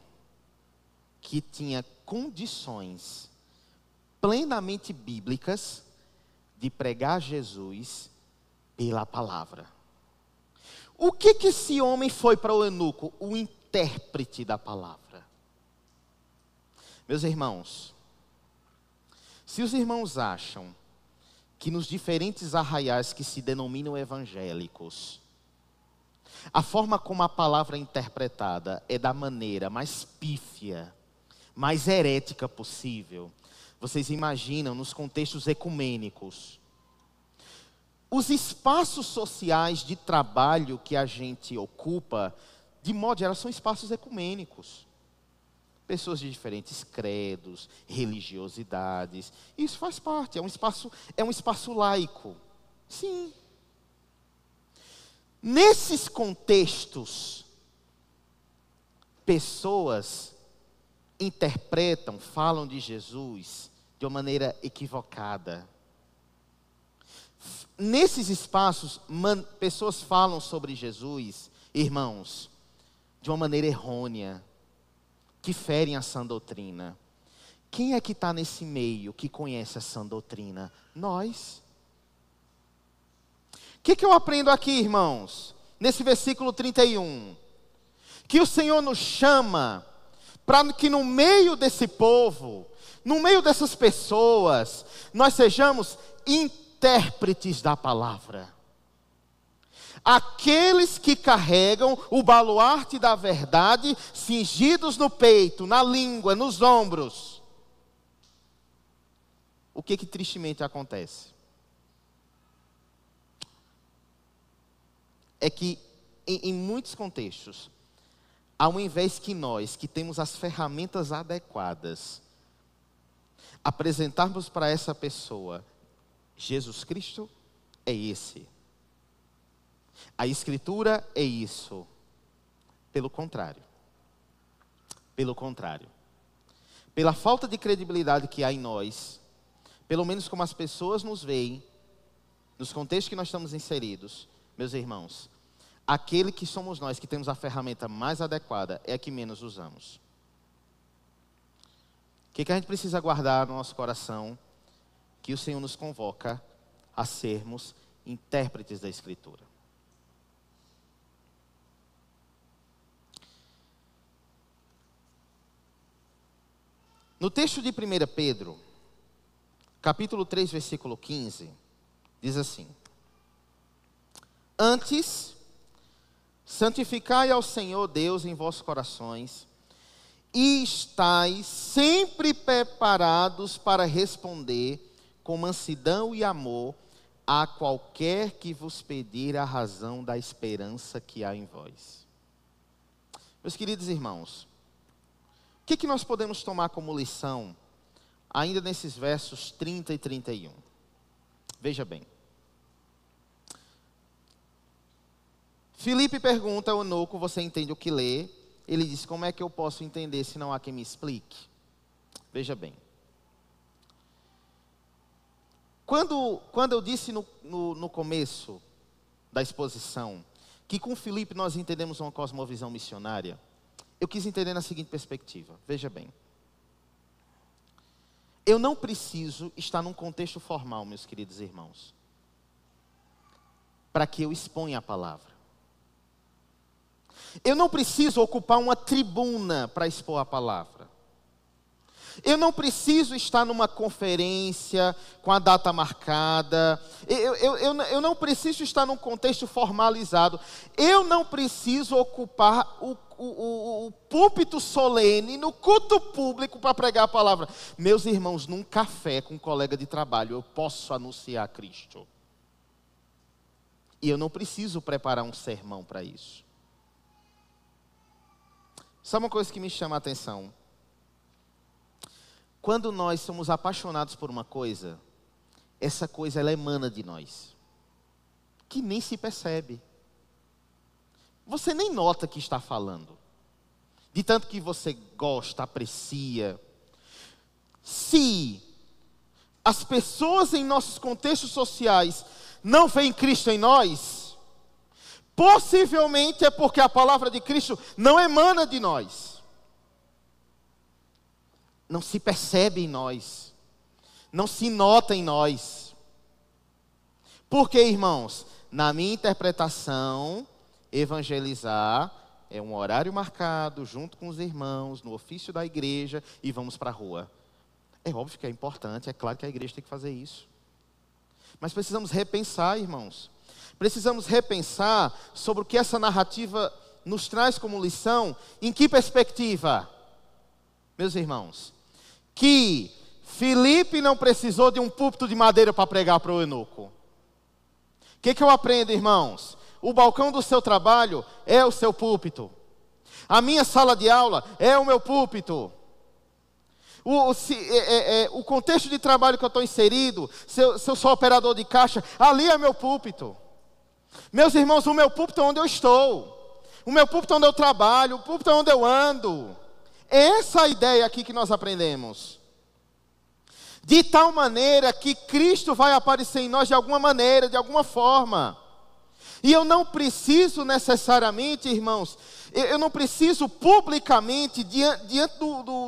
que tinha condições plenamente bíblicas de pregar Jesus pela palavra. O que esse homem foi para o eunuco? O intérprete da palavra. Meus irmãos, se os irmãos acham que nos diferentes arraiais que se denominam evangélicos, a forma como a palavra é interpretada é da maneira mais pífia, mais herética possível, vocês imaginam nos contextos ecumênicos, os espaços sociais de trabalho que a gente ocupa, de modo geral, são espaços ecumênicos. Pessoas de diferentes credos, religiosidades. Isso faz parte, é um espaço laico. Sim. Nesses contextos, pessoas interpretam, falam de Jesus de uma maneira equivocada. Nesses espaços, pessoas falam sobre Jesus, irmãos, de uma maneira errônea, que ferem a sã doutrina. Quem é que está nesse meio que conhece a sã doutrina? Nós. O que eu aprendo aqui, irmãos? Nesse versículo 31. Que o Senhor nos chama para que no meio desse povo, no meio dessas pessoas, nós sejamos intérpretes da palavra. Aqueles que carregam o baluarte da verdade, cingidos no peito, na língua, nos ombros. O que tristemente acontece? É que em muitos contextos, ao invés que nós, que temos as ferramentas adequadas, apresentarmos para essa pessoa, Jesus Cristo é esse. A Escritura é isso. Pelo contrário. Pela falta de credibilidade que há em nós, pelo menos como as pessoas nos veem, nos contextos que nós estamos inseridos, meus irmãos, aquele que somos nós, que temos a ferramenta mais adequada, é a que menos usamos. O que a gente precisa guardar no nosso coração? Que o Senhor nos convoca a sermos intérpretes da Escritura. No texto de 1 Pedro, capítulo 3, versículo 15, diz assim: antes, santificai ao Senhor Deus em vossos corações, e estais sempre preparados para responder com mansidão e amor a qualquer que vos pedir a razão da esperança que há em vós. Meus queridos irmãos, o que nós podemos tomar como lição, ainda nesses versos 30 e 31? Veja bem. Filipe pergunta ao eunuco: você entende o que lê? Ele diz: como é que eu posso entender se não há quem me explique? Veja bem. Quando eu disse no começo da exposição que com Filipe nós entendemos uma cosmovisão missionária, eu quis entender na seguinte perspectiva. Veja bem. Eu não preciso estar num contexto formal, meus queridos irmãos, para que eu exponha a palavra. Eu não preciso ocupar uma tribuna para expor a palavra. Eu não preciso estar numa conferência com a data marcada. Eu não preciso estar num contexto formalizado. Eu não preciso ocupar o púlpito solene no culto público para pregar a palavra. Meus irmãos, num café com um colega de trabalho, eu posso anunciar Cristo. E eu não preciso preparar um sermão para isso. Sabe uma coisa que me chama a atenção? Quando nós somos apaixonados por uma coisa, essa coisa ela emana de nós, que nem se percebe. Você nem nota que está falando, de tanto que você gosta, aprecia. Se as pessoas em nossos contextos sociais não veem Cristo em nós, possivelmente é porque a palavra de Cristo não emana de nós. Não se percebe em nós. Não se nota em nós. Porque, irmãos, na minha interpretação, evangelizar é um horário marcado, junto com os irmãos, no ofício da igreja, e vamos para a rua. É óbvio que é importante, é claro que a igreja tem que fazer isso. Mas precisamos repensar, irmãos. Precisamos repensar sobre o que essa narrativa nos traz como lição. Em que perspectiva? Meus irmãos, que Filipe não precisou de um púlpito de madeira para pregar para o eunuco. O que eu aprendo, irmãos? O balcão do seu trabalho é o seu púlpito. A minha sala de aula é o meu púlpito. O contexto de trabalho que eu estou inserido, se eu sou operador de caixa, ali é meu púlpito. Meus irmãos, o meu púlpito é onde eu estou. O meu púlpito é onde eu trabalho, o púlpito é onde eu ando. Essa é a ideia aqui que nós aprendemos. De tal maneira que Cristo vai aparecer em nós de alguma maneira, de alguma forma. E eu não preciso necessariamente, irmãos, eu não preciso publicamente, diante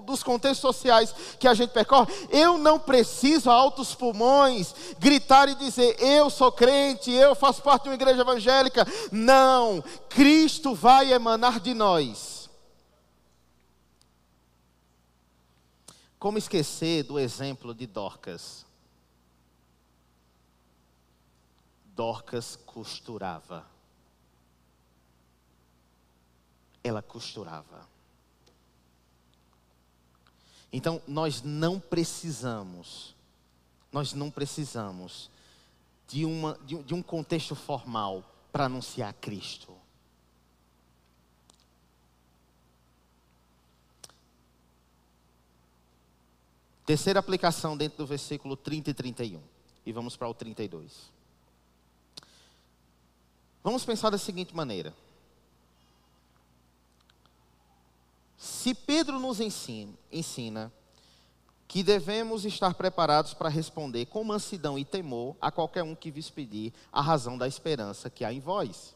dos contextos sociais que a gente percorre, eu não preciso a altos pulmões gritar e dizer, eu sou crente, eu faço parte de uma igreja evangélica. Não, Cristo vai emanar de nós. Como esquecer do exemplo de Dorcas? Dorcas costurava. Ela costurava. Então, nós não precisamos de um contexto formal para anunciar Cristo. Terceira aplicação dentro do versículo 30 e 31. E vamos para o 32. Vamos pensar da seguinte maneira. Se Pedro nos ensina que devemos estar preparados para responder com mansidão e temor a qualquer um que vos pedir a razão da esperança que há em vós.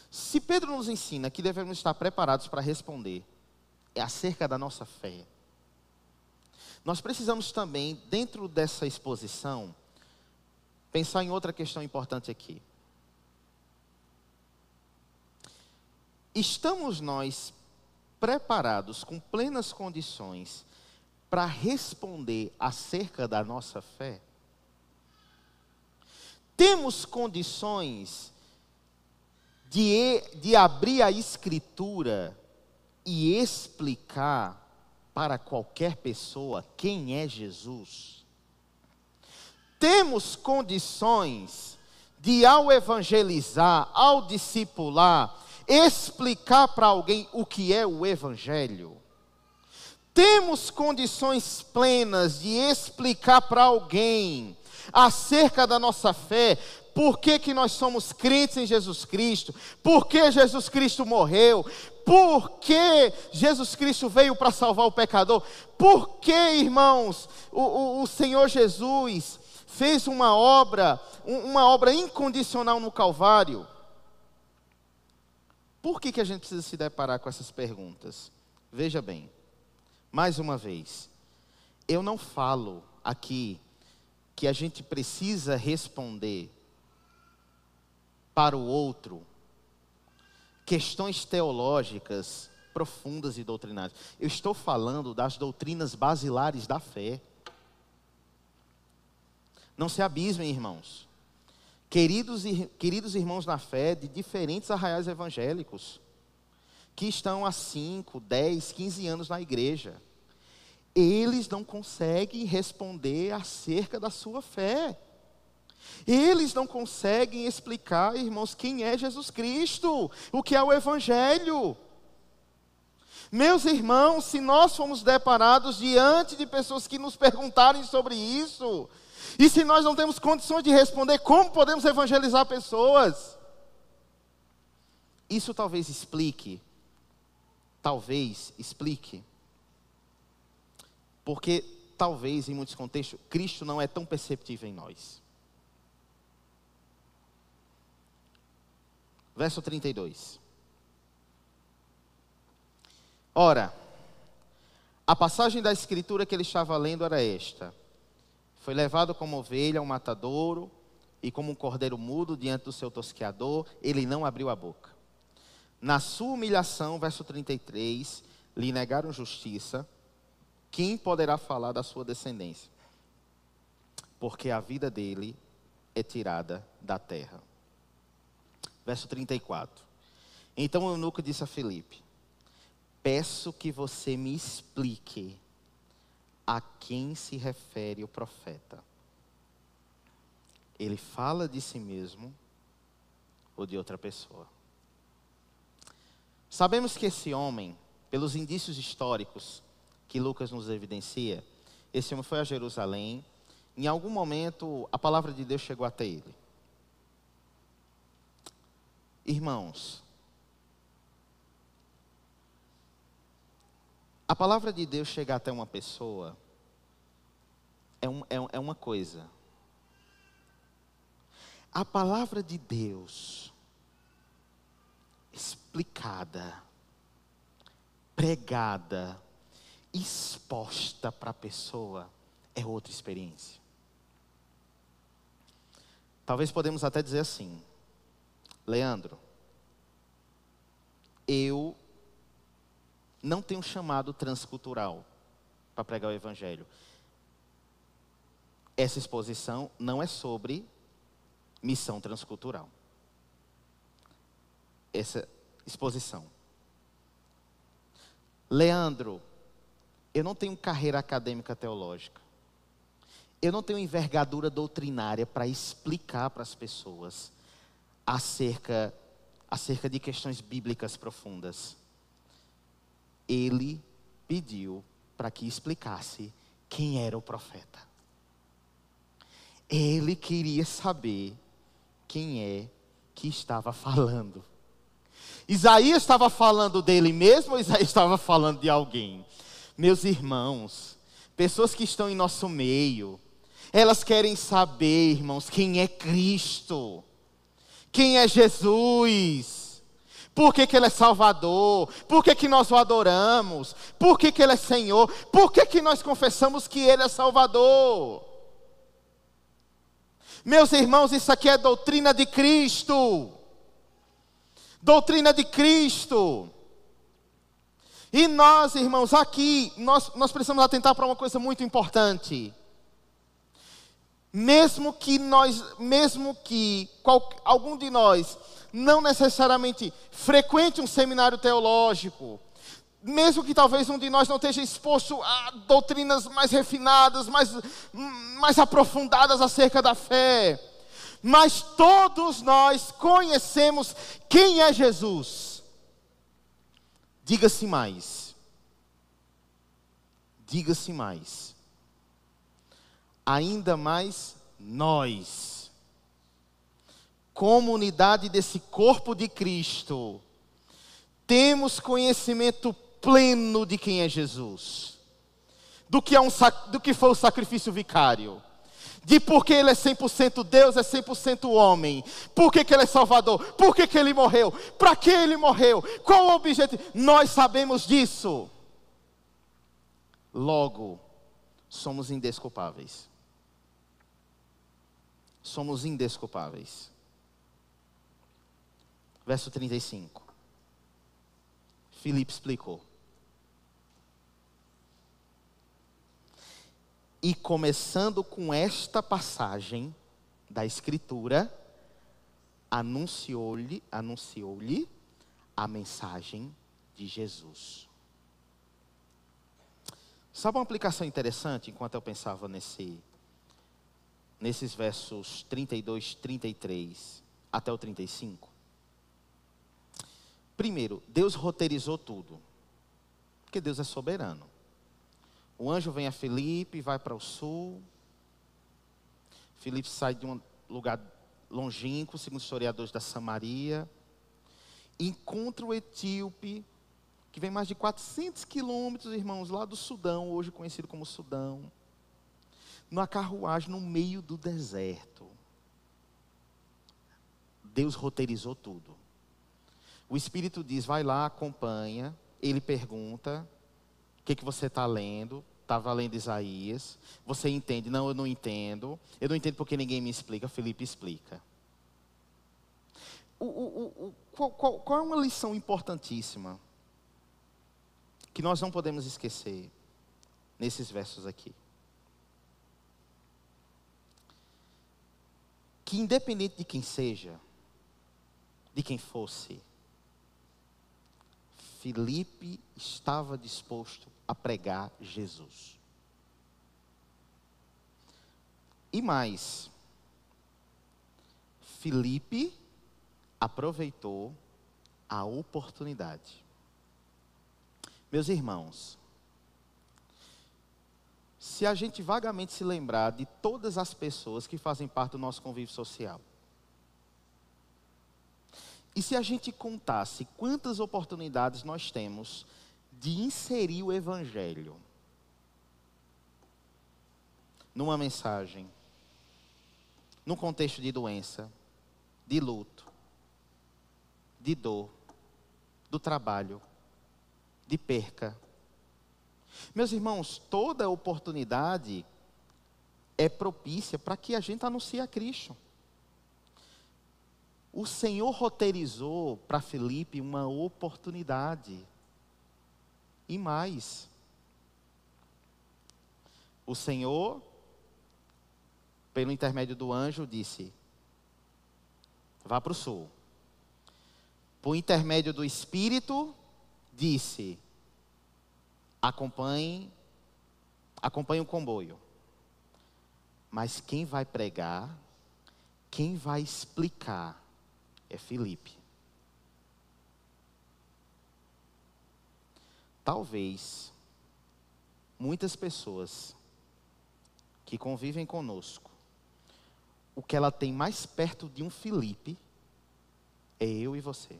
Se Pedro nos ensina que devemos estar preparados para responder acerca da nossa fé, nós precisamos também, dentro dessa exposição, pensar em outra questão importante aqui. Estamos nós preparados com plenas condições para responder acerca da nossa fé? Temos condições de abrir a Escritura e explicar para qualquer pessoa quem é Jesus? Temos condições de, ao evangelizar, ao discipular, explicar para alguém o que é o Evangelho? Temos condições plenas de explicar para alguém acerca da nossa fé, por que nós somos crentes em Jesus Cristo, por que Jesus Cristo morreu, por que Jesus Cristo veio para salvar o pecador, por que, irmãos, o Senhor Jesus fez uma obra incondicional no Calvário? Por que a gente precisa se deparar com essas perguntas? Veja bem, mais uma vez, eu não falo aqui que a gente precisa responder para o outro questões teológicas profundas e doutrinárias. Eu estou falando das doutrinas basilares da fé. Não se abismem, irmãos. Queridos irmãos na fé de diferentes arraiais evangélicos, que estão há 5, 10, 15 anos na igreja, eles não conseguem responder acerca da sua fé. Eles não conseguem explicar, irmãos, quem é Jesus Cristo, o que é o Evangelho. Meus irmãos, se nós formos deparados diante de pessoas que nos perguntarem sobre isso, e se nós não temos condições de responder, como podemos evangelizar pessoas? Isso talvez explique, porque talvez em muitos contextos, Cristo não é tão perceptível em nós. Verso 32. Ora, a passagem da escritura que ele estava lendo era esta: foi levado como ovelha ao matadouro, e como um cordeiro mudo diante do seu tosqueador, ele não abriu a boca. Na sua humilhação, verso 33, lhe negaram justiça. Quem poderá falar da sua descendência? Porque a vida dele é tirada da terra. Verso 34. Então o eunuco disse a Filipe: peço que você me explique a quem se refere o profeta. Ele fala de si mesmo ou de outra pessoa? Sabemos que esse homem, pelos indícios históricos que Lucas nos evidencia, esse homem foi a Jerusalém. Em algum momento, a palavra de Deus chegou até ele. Irmãos, a palavra de Deus chegar até uma pessoa é uma coisa. A palavra de Deus explicada, pregada, exposta para a pessoa é outra experiência. Talvez podemos até dizer assim: Leandro, eu não tenho chamado transcultural para pregar o Evangelho. Essa exposição não é sobre missão transcultural. Essa exposição. Leandro, eu não tenho carreira acadêmica teológica. Eu não tenho envergadura doutrinária para explicar para as pessoas acerca de questões bíblicas profundas. Ele pediu para que explicasse quem era o profeta. Ele queria saber quem é que estava falando. Isaías estava falando dele mesmo ou Isaías estava falando de alguém? Meus irmãos, pessoas que estão em nosso meio, elas querem saber, irmãos, quem é Cristo, quem é Jesus, por que Ele é Salvador, por que nós o adoramos, por que Ele é Senhor, por que nós confessamos que Ele é Salvador. Meus irmãos, isso aqui é doutrina de Cristo. Doutrina de Cristo. E nós, irmãos, aqui, nós precisamos atentar para uma coisa muito importante. Mesmo que algum de nós não necessariamente frequente um seminário teológico, mesmo que talvez um de nós não esteja exposto a doutrinas mais refinadas, mais aprofundadas acerca da fé, mas todos nós conhecemos quem é Jesus. Diga-se mais. Diga-se mais. Ainda mais nós, comunidade desse corpo de Cristo, temos conhecimento pleno de quem é Jesus, do que foi o sacrifício vicário, de por que Ele é 100% Deus, é 100% homem, por que Ele é Salvador, por que Ele morreu, para que Ele morreu, qual o objetivo, nós sabemos disso. Logo, somos indesculpáveis. Somos indesculpáveis. Verso 35. Filipe explicou. E começando com esta passagem da Escritura, anunciou-lhe a mensagem de Jesus. Sabe uma aplicação interessante enquanto eu pensava nesses versos 32, 33 até o 35. Primeiro, Deus roteirizou tudo, porque Deus é soberano. O anjo vem a Filipe, vai para o sul. Filipe sai de um lugar longínquo, segundo os historiadores, da Samaria. Encontra o etíope, que vem mais de 400 quilômetros, irmãos, lá do Sudão, hoje conhecido como Sudão. Numa carruagem no meio do deserto. Deus roteirizou tudo. O Espírito diz, vai lá, acompanha. Ele pergunta, o que você está lendo? Estava lendo Isaías. Você entende? Não, eu não entendo. Eu não entendo porque ninguém me explica. Filipe explica. Qual é uma lição importantíssima que nós não podemos esquecer nesses versos aqui? Que independente de quem seja, de quem fosse, Filipe estava disposto a pregar Jesus. E mais, Filipe aproveitou a oportunidade. Meus irmãos, se a gente vagamente se lembrar de todas as pessoas que fazem parte do nosso convívio social, e se a gente contasse quantas oportunidades nós temos de inserir o Evangelho numa mensagem, num contexto de doença, de luto, de dor, do trabalho, de perca. Meus irmãos, toda oportunidade é propícia para que a gente anuncie a Cristo. O Senhor roteirizou para Filipe uma oportunidade. E mais, o Senhor, pelo intermédio do anjo, disse, vá para o sul. Por intermédio do Espírito, disse, acompanhe o comboio. Mas quem vai pregar, quem vai explicar, é Filipe. Talvez muitas pessoas que convivem conosco, o que ela tem mais perto de um Filipe é eu e você.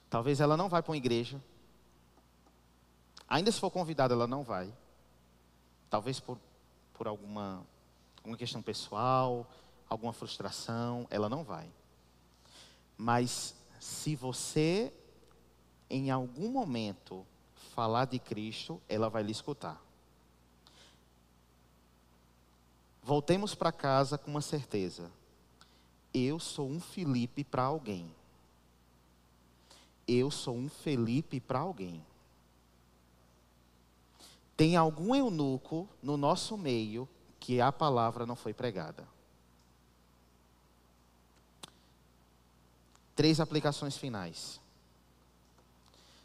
Talvez ela não vai para uma igreja. Ainda se for convidada, ela não vai. Talvez por alguma questão pessoal, alguma frustração, ela não vai. Mas se você, em algum momento, falar de Cristo, ela vai lhe escutar. Voltemos para casa com uma certeza. Eu sou um Filipe para alguém. Eu sou um Filipe para alguém. Tem algum eunuco no nosso meio que a palavra não foi pregada. 3 aplicações finais.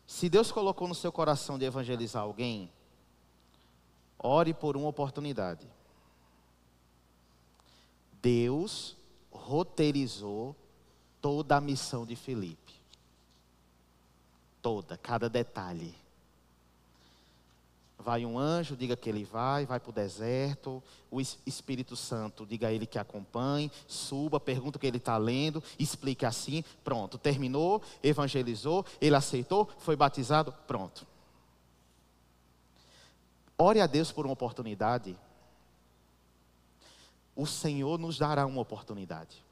Se Deus colocou no seu coração de evangelizar alguém, ore por uma oportunidade. Deus roteirizou toda a missão de Filipe. Toda, cada detalhe. Vai um anjo, diga que ele vai para o deserto. O Espírito Santo, diga a ele que acompanhe. Suba, pergunta o que ele está lendo. Explique assim, pronto. Terminou, evangelizou, ele aceitou, foi batizado, pronto. Ore a Deus por uma oportunidade. O Senhor nos dará uma oportunidade.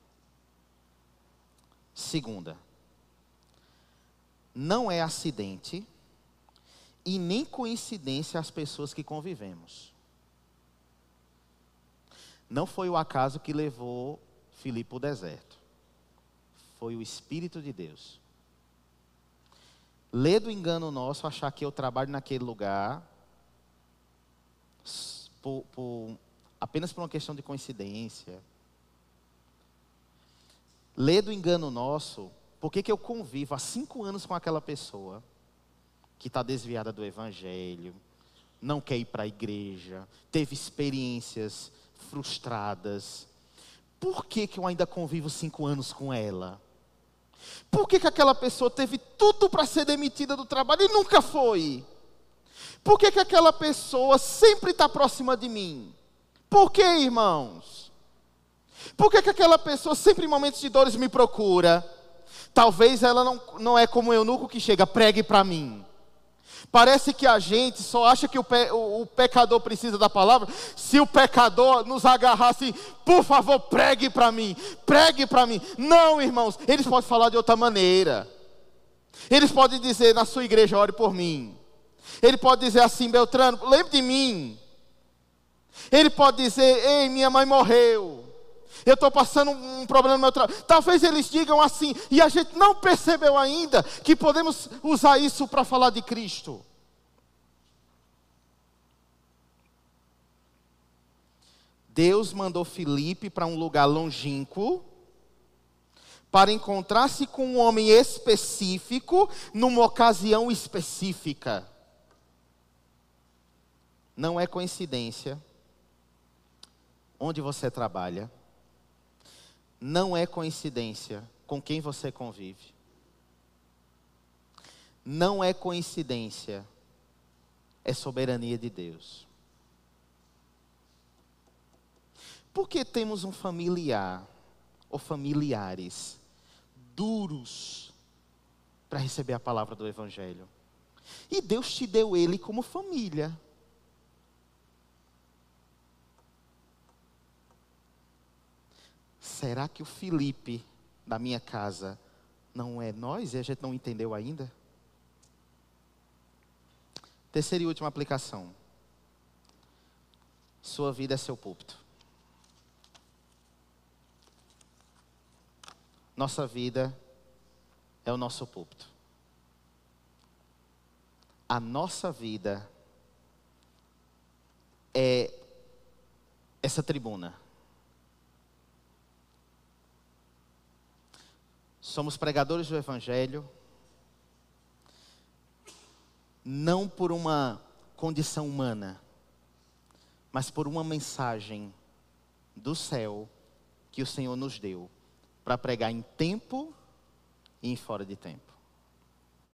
Segunda, não é acidente e nem coincidência as pessoas que convivemos. Não foi o acaso que levou Filipe ao deserto. Foi o Espírito de Deus. Lê do engano nosso achar que eu trabalho naquele lugar apenas por uma questão de coincidência. Lê do engano nosso, por que eu convivo há 5 anos com aquela pessoa que está desviada do Evangelho, não quer ir para a igreja, teve experiências frustradas. Por que eu ainda convivo 5 anos com ela? Por que aquela pessoa teve tudo para ser demitida do trabalho e nunca foi? Por que aquela pessoa sempre está próxima de mim? Por que, irmãos? Por que aquela pessoa sempre em momentos de dores me procura? Talvez ela não é como o eunuco que chega, pregue para mim. Parece que a gente só acha que o pecador precisa da palavra. Se o pecador nos agarrar assim, por favor, pregue para mim, pregue para mim. Não, irmãos, eles podem falar de outra maneira. Eles podem dizer, na sua igreja, ore por mim. Ele pode dizer assim, Beltrano, lembre de mim. Ele pode dizer, ei, minha mãe morreu. Eu estou passando um problema no meu trabalho. Talvez eles digam assim, e a gente não percebeu ainda que podemos usar isso para falar de Cristo. Deus mandou Filipe para um lugar longínquo, para encontrar-se com um homem específico, numa ocasião específica. Não é coincidência onde você trabalha. Não é coincidência com quem você convive. Não é coincidência, é soberania de Deus. Porque temos um familiar ou familiares duros para receber a palavra do Evangelho. E Deus te deu ele como família. Será que o Filipe da minha casa não é nós e a gente não entendeu ainda? Terceira e última aplicação. Sua vida é seu púlpito. Nossa vida é o nosso púlpito. A nossa vida é essa tribuna. Somos pregadores do Evangelho, não por uma condição humana, mas por uma mensagem do céu que o Senhor nos deu para pregar em tempo e em fora de tempo.